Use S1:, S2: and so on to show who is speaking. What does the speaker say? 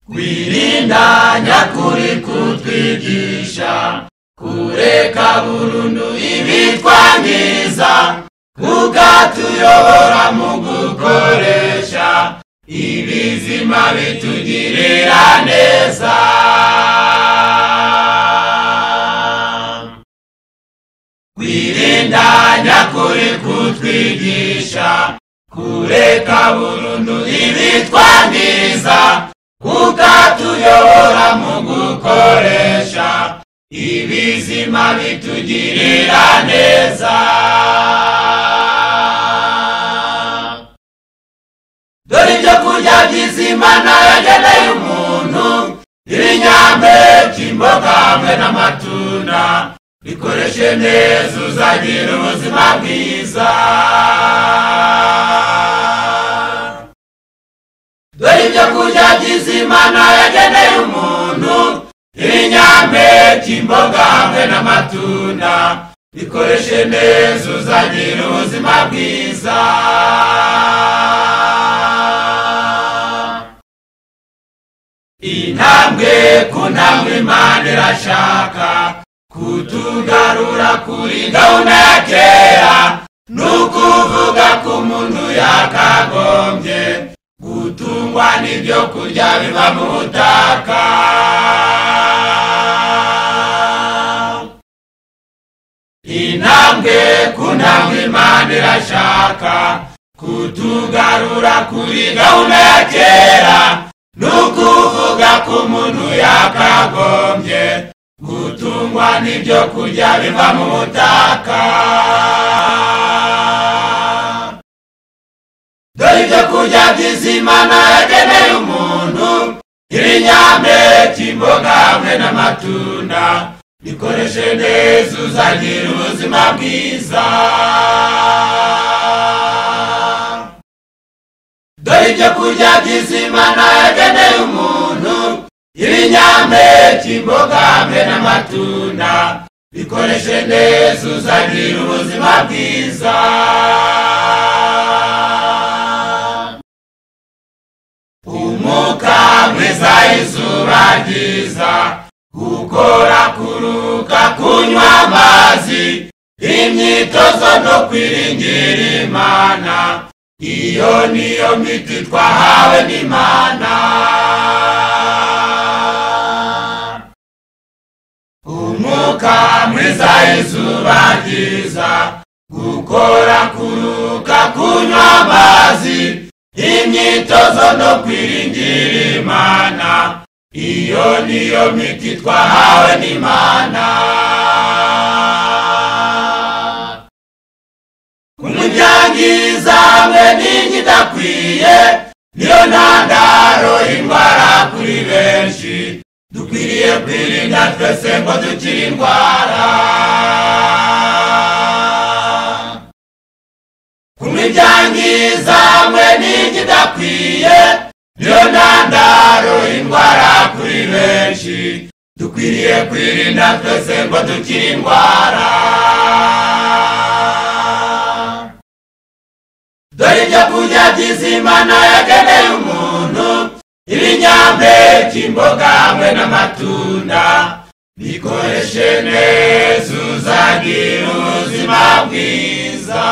S1: kwirinda nyakuri kutwigisha kureka burundu ibitwangiza ukatuyobora mu gukoresha ibizima bitugirira neza. Kwirinda nyakuri kutwigisha kureka burundu ibitwangiza ukatuyobora mu gukoresha ibizima bitugirira neza. Dore ibyo kurya by'Imana yageneye umuntu, ibinyampeke, imboga hamwe n'amatunda, bikoreshe neza uzagira ubuzima bwiza. Dore ibyo kurya by'Imana yageneye umuntu, ibinyampeke, imboga hamwe n'amatunda, bikoreshe neza uzagira ubuzima bwiza. Intambwe ku ntambwe Imana irashaka kutugarura kuri gahunda ya kera, n'ukuvuga ko umuntu yakagombye gutungwa n'ibyo kurya biva mu butaka. Intambwe ku ntambwe Imana irashaka kutugarura kuri gahunda ya kera, n'ukuvuga ko umuntu yakagombye gutungwa n'ibyo kurya biva mu butaka. Dore ibyo kurya by'Imana yageneye umuntu, ibinyampeke, imboga hamwe n'amatunda, bikoreshe neza uzagira ubuzima bwiza. Dore ibyo kurya by'Imana yageneye umuntu, ibinyampeke, imboga hamwe n'amatunda, bikoreshe neza uzagira ubuzima bwiza. Umwuka mwiza, izuba ryiza, gukora, kuruka, kunywa amazi, imyitozo no kwiringira Imana, iyo niyo miti twahawe n'Imana. Umwuka mwiza, izuba ryiza, gukora, kuruka, kunywa amazi, imyitozo no kwiringira Imana, iyo niyo miti twahawe n'Imana. Kumubyangiza hamwe n'ikidakwiye niyo ntandaro y'indwara kuri benshi, dukwiriye kwirinda twese ngo dukire indwara. Kumubyangiza hamwe n'ikidakwiye niyo ntandaro y'indwara kuri benshi, dukwiriye kwirinda twese ngo dukire indwara. Dore ibyo kurya by'Imana yageneye umuntu, ibinyampeke, imboga hamwe n'amatunda, bikoreshe neza uzagira ubuzima bwiza.